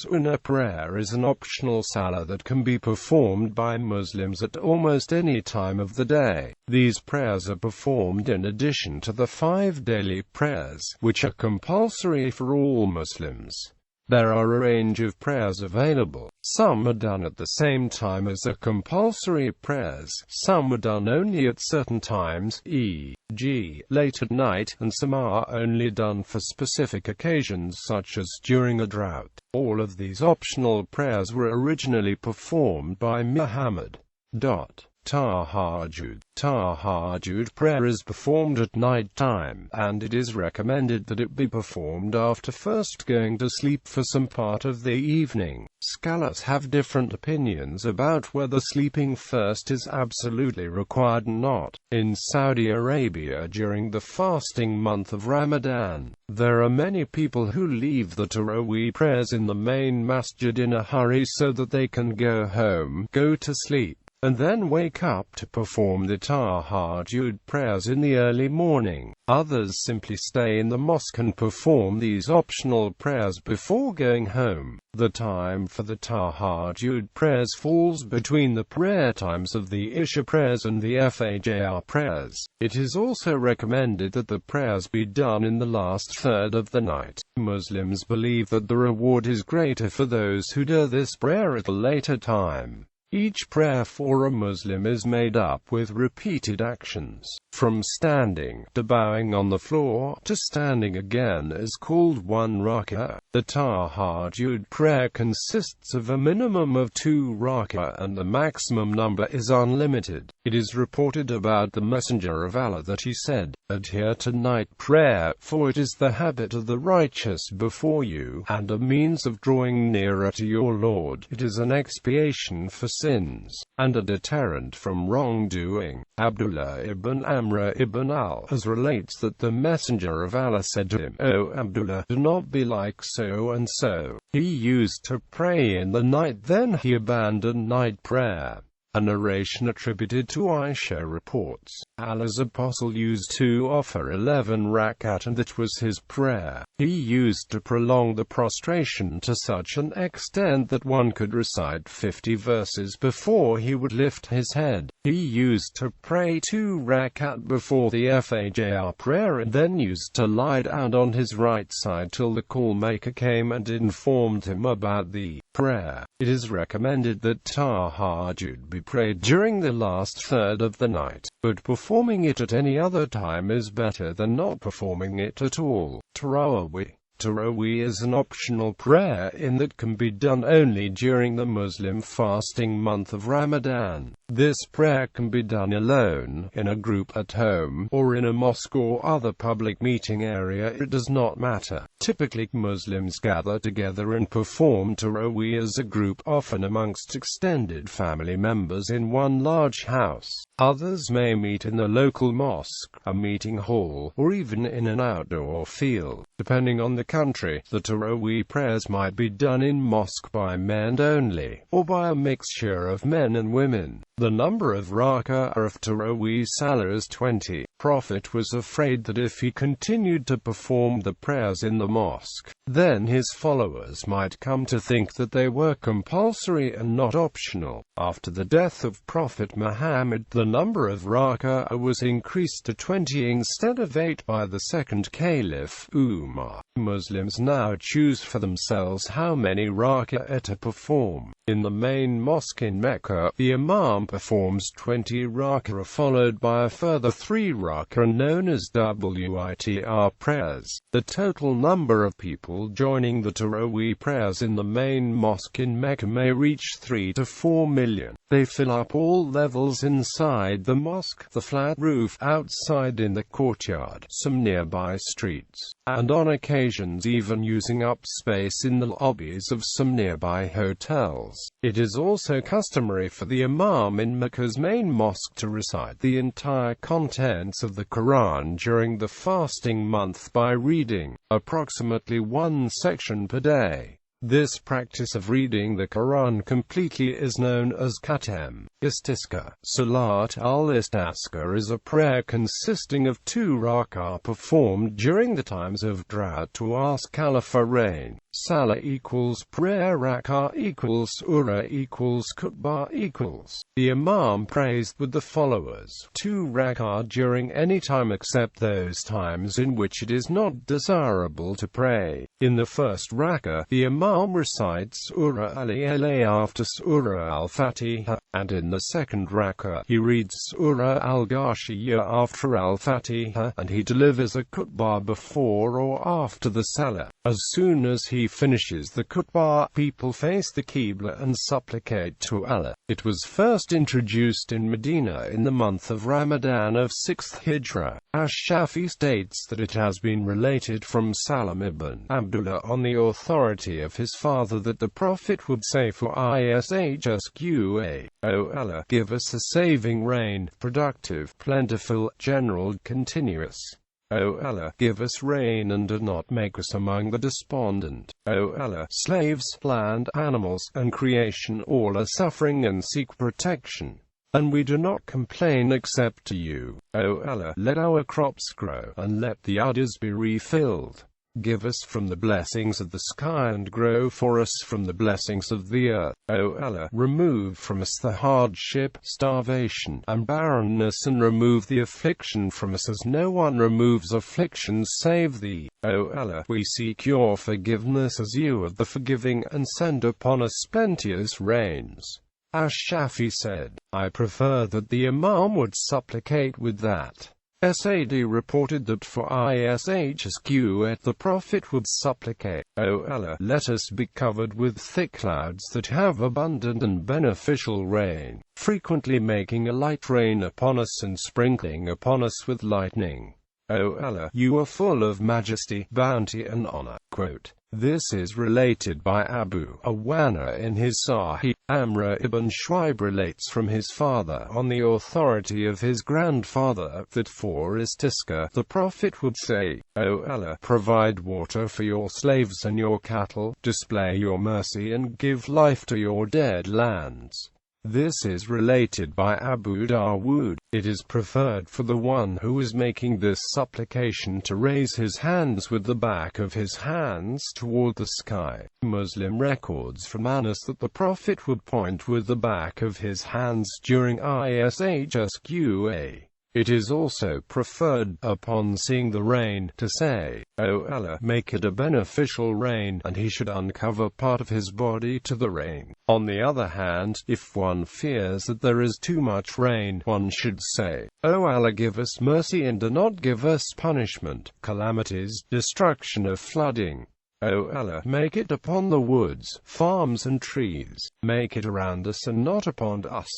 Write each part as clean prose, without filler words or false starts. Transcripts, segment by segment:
Sunnah prayer is an optional salah that can be performed by Muslims at almost any time of the day. These prayers are performed in addition to the 5 daily prayers, which are compulsory for all Muslims. There are a range of prayers available. Some are done at the same time as the compulsory prayers, some are done only at certain times, e.g., late at night, and some are only done for specific occasions such as during a drought. All of these optional prayers were originally performed by Muhammad. Tahajjud. Tahajjud prayer is performed at night time, and it is recommended that it be performed after first going to sleep for some part of the evening. Scholars have different opinions about whether sleeping first is absolutely required or not. In Saudi Arabia during the fasting month of Ramadan, there are many people who leave the Tarawih prayers in the main masjid in a hurry so that they can go home, go to sleep, and then wake up to perform the Tahajjud prayers in the early morning. Others simply stay in the mosque and perform these optional prayers before going home. The time for the Tahajjud prayers falls between the prayer times of the Isha prayers and the Fajr prayers. It is also recommended that the prayers be done in the last third of the night. Muslims believe that the reward is greater for those who do this prayer at a later time. Each prayer for a Muslim is made up with repeated actions. From standing, to bowing on the floor, to standing again is called one rak'ah. The Tahajjud prayer consists of a minimum of 2 rak'ah and the maximum number is unlimited. It is reported about the Messenger of Allah that he said, "Adhere to night prayer, for it is the habit of the righteous before you, and a means of drawing nearer to your Lord. It is an expiation for sins, and a deterrent from wrongdoing." Abdullah ibn Amr ibn al-As relates that the Messenger of Allah said to him, "O Abdullah, do not be like so and so. He used to pray in the night, then he abandoned night prayer." A narration attributed to Aisha reports, Allah's apostle used to offer 11 rakat and that was his prayer. He used to prolong the prostration to such an extent that one could recite 50 verses before he would lift his head. He used to pray 2 rakat before the Fajr prayer and then used to lie down on his right side till the call maker came and informed him about the prayer. It is recommended that Tahajjud be prayed during the last third of the night, but performing it at any other time is better than not performing it at all. Tarawih is an optional prayer in that can be done only during the Muslim fasting month of Ramadan. This prayer can be done alone, in a group at home, or in a mosque or other public meeting area. It does not matter. Typically, Muslims gather together and perform Tarawih as a group, often amongst extended family members in one large house. Others may meet in the local mosque, a meeting hall, or even in an outdoor field. Depending on the country, the Tarawih prayers might be done in mosque by men only, or by a mixture of men and women. The number of rak'ah of Tarawih salah is 20. Prophet was afraid that if he continued to perform the prayers in the mosque, then his followers might come to think that they were compulsory and not optional. After the death of Prophet Muhammad, the number of rak'ah was increased to 20 instead of 8 by the second caliph, Umar. Muslims now choose for themselves how many rak'ah to perform. In the main mosque in Mecca, the imam performs 20 rak'ah followed by a further 3 rak'ah known as day.These prayers. The total number of people joining the Tarawih prayers in the main mosque in Mecca may reach 3 to 4 million. They fill up all levels inside the mosque, the flat roof, outside in the courtyard, some nearby streets, and on occasions even using up space in the lobbies of some nearby hotels. It is also customary for the imam in Mecca's main mosque to recite the entire contents of the Quran during the fasting month by reading approximately 1 section per day. This practice of reading the Quran completely is known as khatam. Istisqa. Salat al-Istisqa is a prayer consisting of 2 rak'ah performed during the times of drought to ask Allah for rain. Salah equals prayer, rak'ah equals surah equals khutbah equals. The Imam prays with the followers 2 rak'ah during any time except those times in which it is not desirable to pray. In the first rak'ah, the Imam recites Surah Al-e.g.late after Surah Al-Fatiha, and in the second rak'ah, he reads Surah Al-Ghashiyah after Al-Fatiha, and he delivers a khutbah before or after the salah. As soon as he finishes the khutbah, people face the Qibla and supplicate to Allah. It was first introduced in Medina in the month of Ramadan of 6th Hijrah. Ash-Shafi states that it has been related from Salam ibn Abdullah on the authority of his father that the Prophet would say for Isha, O Allah, give us a saving rain, productive, plentiful, general, continuous. O Allah, give us rain and do not make us among the despondent. O Allah, slaves, land, animals, and creation all are suffering and seek protection, and we do not complain except to you. O Allah, let our crops grow, and let the udders be refilled. Give us from the blessings of the sky and grow for us from the blessings of the earth. O Allah, remove from us the hardship, starvation, and barrenness, and remove the affliction from us, as no one removes affliction save thee. O Allah, we seek your forgiveness as you are the forgiving, and send upon us plenteous rains. Ash-Shafi said, I prefer that the Imam would supplicate with that. Sad reported that for Ishq the Prophet would supplicate, O Allah, let us be covered with thick clouds that have abundant and beneficial rain, frequently making a light rain upon us and sprinkling upon us with lightning. O Allah, you are full of majesty, bounty and honor. Quote, this is related by Abu Awana in his Sahih. Amr ibn Shuaib relates from his father on the authority of his grandfather that for istisqa the Prophet would say, O Allah, provide water for your slaves and your cattle, display your mercy and give life to your dead lands. This is related by Abu Dawood. It is preferred for the one who is making this supplication to raise his hands with the back of his hands toward the sky. Muslim records from Anas that the Prophet would point with the back of his hands during Ishq. It is also preferred, upon seeing the rain, to say, O Allah, make it a beneficial rain, and he should uncover part of his body to the rain. On the other hand, if one fears that there is too much rain, one should say, O Allah, give us mercy and do not give us punishment, calamities, destruction of flooding. O Allah, make it upon the woods, farms and trees. Make it around us and not upon us.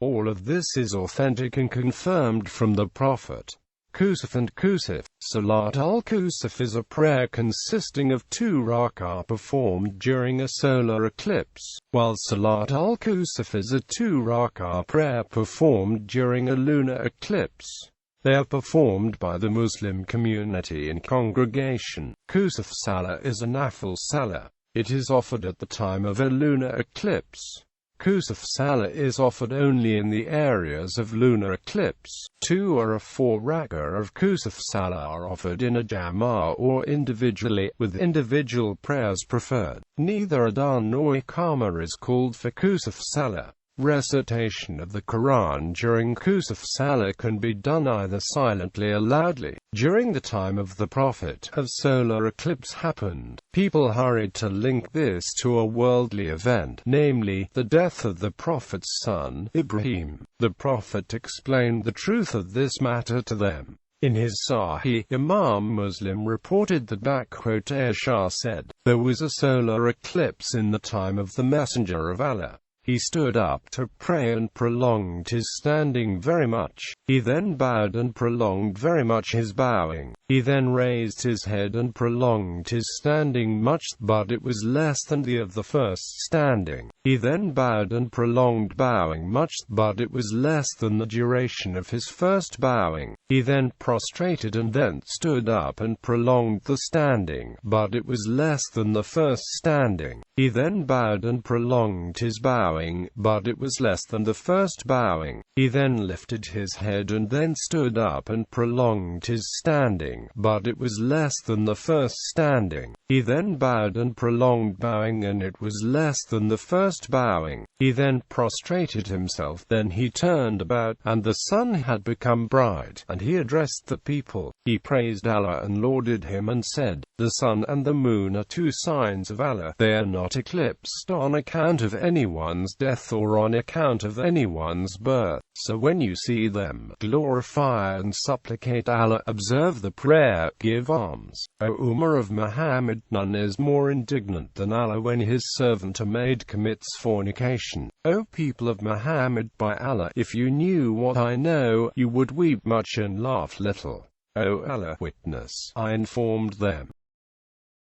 All of this is authentic and confirmed from the Prophet. Kusuf and Kusuf. Salat al-Kusuf is a prayer consisting of 2 rak'ah performed during a solar eclipse, while Salat al-Kusuf is a 2 rak'ah prayer performed during a lunar eclipse. They are performed by the Muslim community in congregation. Kusuf Salah is a nafil salah. It is offered at the time of a lunar eclipse. Kusuf Salah is offered only in the areas of lunar eclipse. 2 or 4 rak'ah of Kusuf Salah are offered in a jama'ah or individually, with individual prayers preferred. Neither adhan nor iqamah is called for Kusuf Salah. Recitation of the Quran during Kusuf Salah can be done either silently or loudly. During the time of the Prophet, a solar eclipse happened. People hurried to link this to a worldly event, namely, the death of the Prophet's son, Ibrahim. The Prophet explained the truth of this matter to them. In his Sahih, Imam Muslim reported that Aisha said, there was a solar eclipse in the time of the Messenger of Allah. He stood up to pray and prolonged his standing very much. He then bowed and prolonged very much his bowing. He then raised his head and prolonged his standing much, but it was less than the of the first standing. He then bowed and prolonged bowing much, but it was less than the duration of his first bowing. He then prostrated and then stood up and prolonged the standing, but it was less than the first standing. He then bowed and prolonged his bowing, but it was less than the first bowing. He then lifted his head and then stood up and prolonged his standing, standing, but it was less than the first standing. He then bowed and prolonged bowing, and it was less than the first bowing. He then prostrated himself, then he turned about, and the sun had become bright, and he addressed the people. He praised Allah and lauded him and said, "The sun and the moon are two signs of Allah. They are not eclipsed on account of anyone's death or on account of anyone's birth. So when you see them, glorify and supplicate Allah, observe the prayer, give alms. O Ummah of Muhammad, none is more indignant than Allah when his servant or maid commits fornication. O people of Muhammad, by Allah, if you knew what I know, you would weep much and laugh little. O Allah, witness, I informed them